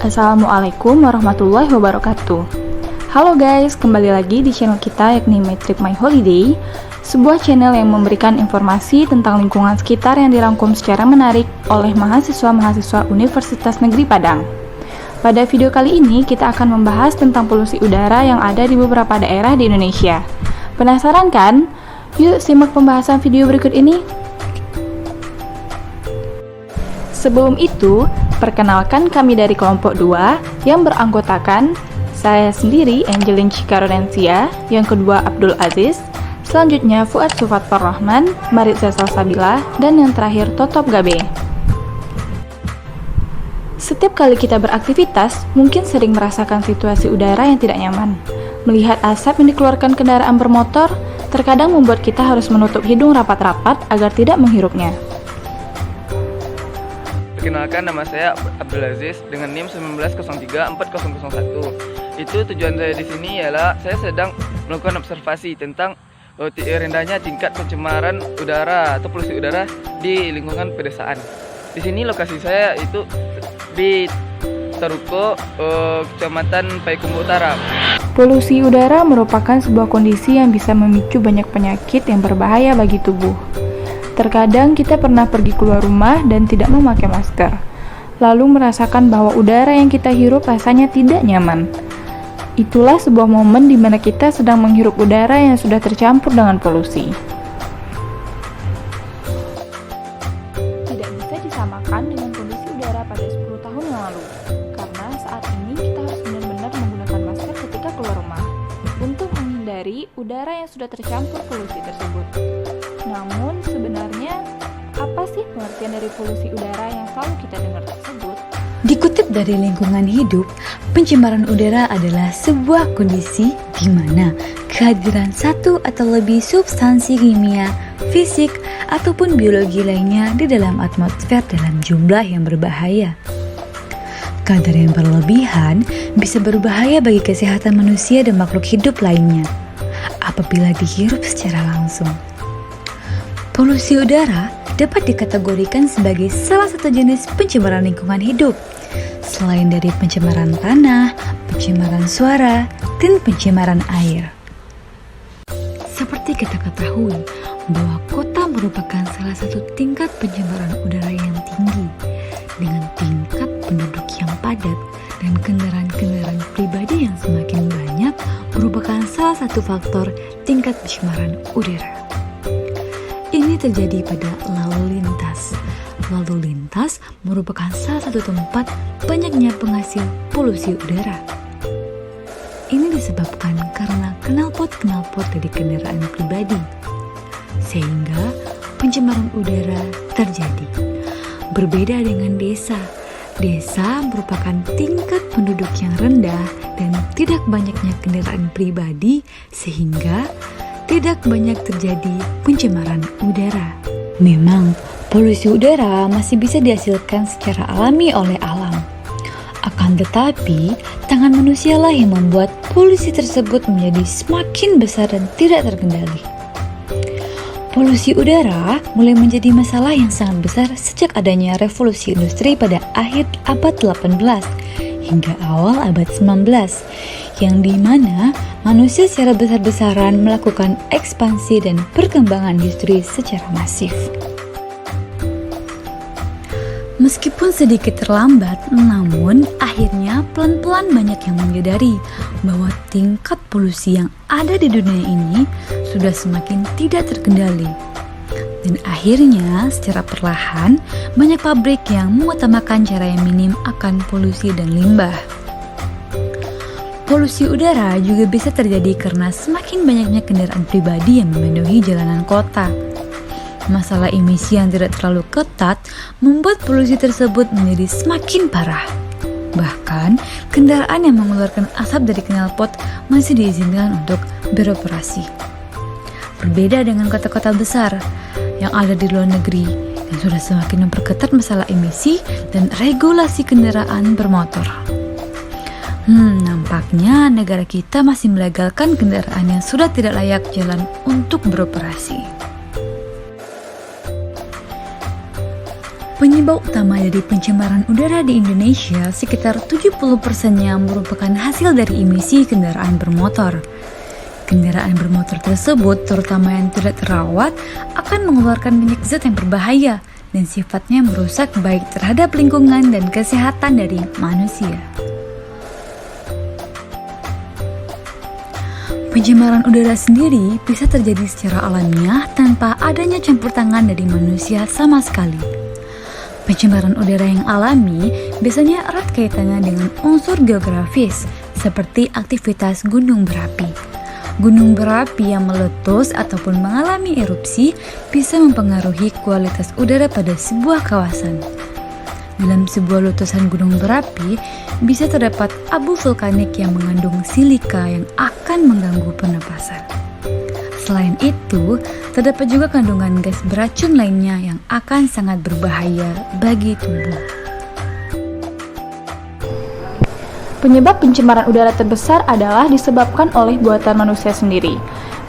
Assalamualaikum warahmatullahi wabarakatuh. Halo guys, kembali lagi di channel kita yakni My Trip My Holiday, sebuah channel yang memberikan informasi tentang lingkungan sekitar yang dirangkum secara menarik oleh mahasiswa-mahasiswa Universitas Negeri Padang. Pada video kali ini kita akan membahas tentang polusi udara yang ada di beberapa daerah di Indonesia. Penasaran kan? Yuk simak pembahasan video berikut ini. Sebelum itu, perkenalkan kami dari kelompok 2 yang beranggotakan saya sendiri Angelin Cikaronensia, yang kedua Abdul Aziz, selanjutnya Fuad Sufatur Rahman, Maritza Salsabila, dan yang terakhir Totop Gabe. Setiap kali kita beraktivitas, mungkin sering merasakan situasi udara yang tidak nyaman. Melihat asap yang dikeluarkan kendaraan bermotor, terkadang membuat kita harus menutup hidung rapat-rapat agar tidak menghirupnya. Perkenalkan, nama saya Abdul Aziz dengan NIM 1903401. Itu tujuan saya di sini ialah saya sedang melakukan observasi tentang rendahnya tingkat pencemaran udara atau polusi udara di lingkungan pedesaan. Di sini lokasi saya itu di Taruko, Kecamatan Payakumbuh Utara. Polusi udara merupakan sebuah kondisi yang bisa memicu banyak penyakit yang berbahaya bagi tubuh. Terkadang kita pernah pergi keluar rumah dan tidak memakai masker, lalu merasakan bahwa udara yang kita hirup rasanya tidak nyaman. Itulah sebuah momen di mana kita sedang menghirup udara yang sudah tercampur dengan polusi. Tidak bisa disamakan dengan kondisi udara pada 10 tahun yang lalu, karena saat ini kita harus benar-benar menggunakan masker ketika keluar rumah untuk menghindari udara yang sudah tercampur polusi tersebut. Namun sebenarnya apa sih pengertian dari polusi udara yang selalu kita dengar tersebut? Dikutip dari Lingkungan Hidup, pencemaran udara adalah sebuah kondisi di mana kehadiran satu atau lebih substansi kimia, fisik, ataupun biologi lainnya di dalam atmosfer dalam jumlah yang berbahaya. Kadar yang berlebihan bisa berbahaya bagi kesehatan manusia dan makhluk hidup lainnya apabila dihirup secara langsung. Polusi udara dapat dikategorikan sebagai salah satu jenis pencemaran lingkungan hidup, selain dari pencemaran tanah, pencemaran suara, dan pencemaran air. Seperti kita ketahui bahwa kota merupakan salah satu tingkat pencemaran udara yang tinggi, dengan tingkat penduduk yang padat dan kendaraan-kendaraan pribadi yang semakin banyak merupakan salah satu faktor tingkat pencemaran udara. Ini terjadi pada lalu lintas. Lalu lintas merupakan salah satu tempat banyaknya penghasil polusi udara. Ini disebabkan karena knalpot-knalpot dari kendaraan pribadi, sehingga pencemaran udara terjadi. Berbeda dengan desa. Desa merupakan tingkat penduduk yang rendah dan tidak banyaknya kendaraan pribadi, sehingga tidak banyak terjadi pencemaran udara. Memang, polusi udara masih bisa dihasilkan secara alami oleh alam. Akan tetapi, tangan manusialah yang membuat polusi tersebut menjadi semakin besar dan tidak terkendali. Polusi udara mulai menjadi masalah yang sangat besar sejak adanya revolusi industri pada akhir abad 18 hingga awal abad 19, yang dimana manusia secara besar-besaran melakukan ekspansi dan perkembangan industri secara masif. Meskipun sedikit terlambat, namun akhirnya pelan-pelan banyak yang menyadari bahwa tingkat polusi yang ada di dunia ini sudah semakin tidak terkendali. Dan akhirnya secara perlahan banyak pabrik yang mengutamakan cara yang minim akan polusi dan limbah. Polusi udara juga bisa terjadi karena semakin banyaknya kendaraan pribadi yang memenuhi jalanan kota. Masalah emisi yang tidak terlalu ketat membuat polusi tersebut menjadi semakin parah. Bahkan, kendaraan yang mengeluarkan asap dari knalpot masih diizinkan untuk beroperasi. Berbeda dengan kota-kota besar yang ada di luar negeri yang sudah semakin memperketat masalah emisi dan regulasi kendaraan bermotor. Nampaknya negara kita masih melegalkan kendaraan yang sudah tidak layak jalan untuk beroperasi. Penyebab utama dari pencemaran udara di Indonesia sekitar 70%-nya merupakan hasil dari emisi kendaraan bermotor. Kendaraan bermotor tersebut, terutama yang tidak terawat, akan mengeluarkan banyak zat yang berbahaya dan sifatnya merusak baik terhadap lingkungan dan kesehatan dari manusia. Pencemaran udara sendiri bisa terjadi secara alamiah tanpa adanya campur tangan dari manusia sama sekali. Pencemaran udara yang alami biasanya erat kaitannya dengan unsur geografis, seperti aktivitas gunung berapi. Gunung berapi yang meletus ataupun mengalami erupsi bisa mempengaruhi kualitas udara pada sebuah kawasan. Dalam sebuah letusan gunung berapi, bisa terdapat abu vulkanik yang mengandung silika yang akan mengganggu pernapasan. Selain itu, terdapat juga kandungan gas beracun lainnya yang akan sangat berbahaya bagi tubuh. Penyebab pencemaran udara terbesar adalah disebabkan oleh buatan manusia sendiri.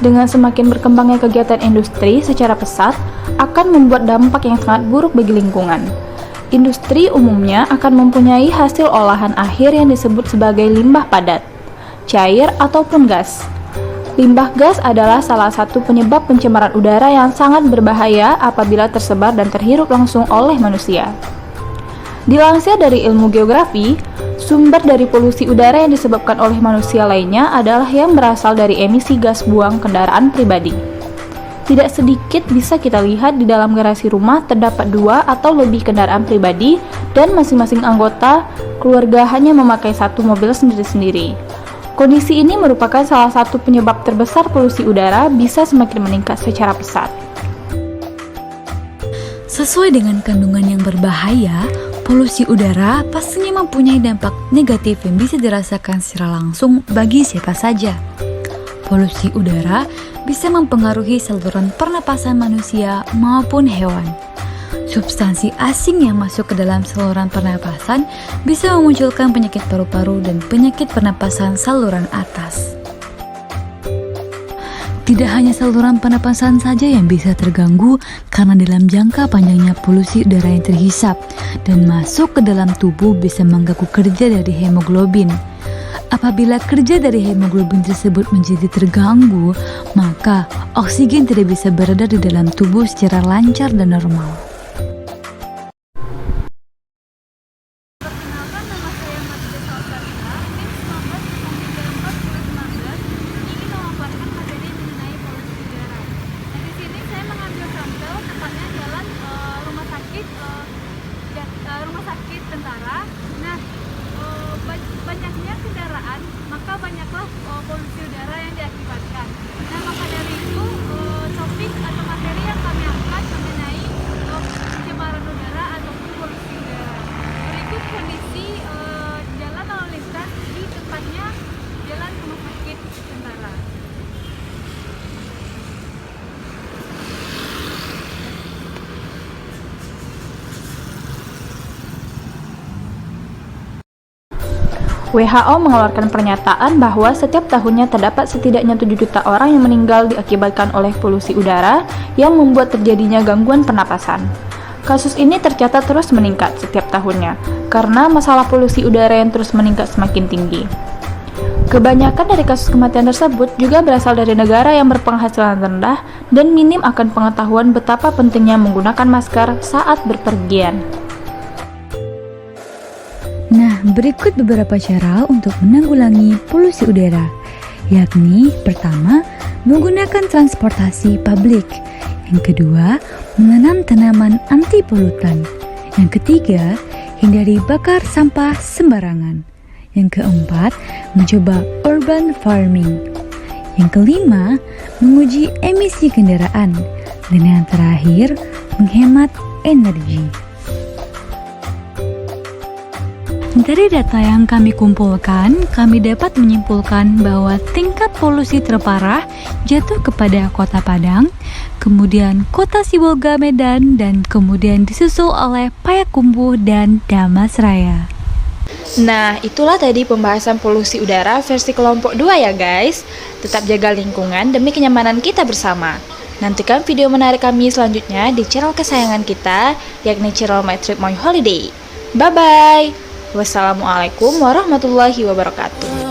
Dengan semakin berkembangnya kegiatan industri secara pesat, akan membuat dampak yang sangat buruk bagi lingkungan. Industri umumnya akan mempunyai hasil olahan akhir yang disebut sebagai limbah padat, cair ataupun gas. Limbah gas adalah salah satu penyebab pencemaran udara yang sangat berbahaya apabila tersebar dan terhirup langsung oleh manusia. Dilansir dari ilmu geografi, sumber dari polusi udara yang disebabkan oleh manusia lainnya adalah yang berasal dari emisi gas buang kendaraan pribadi. Tidak sedikit bisa kita lihat di dalam garasi rumah terdapat 2 atau lebih kendaraan pribadi dan masing-masing anggota keluarga hanya memakai satu mobil sendiri-sendiri. Kondisi ini merupakan salah satu penyebab terbesar polusi udara bisa semakin meningkat secara pesat. Sesuai dengan kandungan yang berbahaya, polusi udara pastinya mempunyai dampak negatif yang bisa dirasakan secara langsung bagi siapa saja. Polusi udara bisa mempengaruhi saluran pernapasan manusia maupun hewan. Substansi asing yang masuk ke dalam saluran pernapasan bisa memunculkan penyakit paru-paru dan penyakit pernapasan saluran atas. Tidak hanya saluran pernapasan saja yang bisa terganggu karena dalam jangka panjangnya polusi udara yang terhisap dan masuk ke dalam tubuh bisa mengganggu kerja dari hemoglobin. Apabila kerja dari hemoglobin tersebut menjadi terganggu, maka oksigen tidak bisa beredar di dalam tubuh secara lancar dan normal. Rumah sakit tentara. Nah, banyaknya kendaraan, maka banyaklah polusi udara yang diakibatkan. Nah, maka dari itu topik atau materi yang kami angkat mengenai pencemaran udara ataupun polusi udara. Berikut kondisi jalan lalu lintas di tempatnya jalan rumah sakit tentara. WHO mengeluarkan pernyataan bahwa setiap tahunnya terdapat setidaknya 7 juta orang yang meninggal diakibatkan oleh polusi udara yang membuat terjadinya gangguan pernapasan. Kasus ini tercatat terus meningkat setiap tahunnya karena masalah polusi udara yang terus meningkat semakin tinggi. Kebanyakan dari kasus kematian tersebut juga berasal dari negara yang berpenghasilan rendah dan minim akan pengetahuan betapa pentingnya menggunakan masker saat berpergian. Nah, berikut beberapa cara untuk menanggulangi polusi udara, yakni pertama, menggunakan transportasi publik. Yang kedua, menanam tanaman anti polutan. Yang ketiga, hindari bakar sampah sembarangan. Yang keempat, mencoba urban farming. Yang kelima, menguji emisi kendaraan. Dan yang terakhir, menghemat energi. Dari data yang kami kumpulkan, kami dapat menyimpulkan bahwa tingkat polusi terparah jatuh kepada Kota Padang, kemudian Kota Sibolga Medan, dan kemudian disusul oleh Payakumbuh dan Damasraya. Nah, itulah tadi pembahasan polusi udara versi kelompok 2 ya guys. Tetap jaga lingkungan demi kenyamanan kita bersama. Nantikan video menarik kami selanjutnya di channel kesayangan kita, yakni channel My Trip My Holiday. Bye-bye. Wassalamualaikum warahmatullahi wabarakatuh.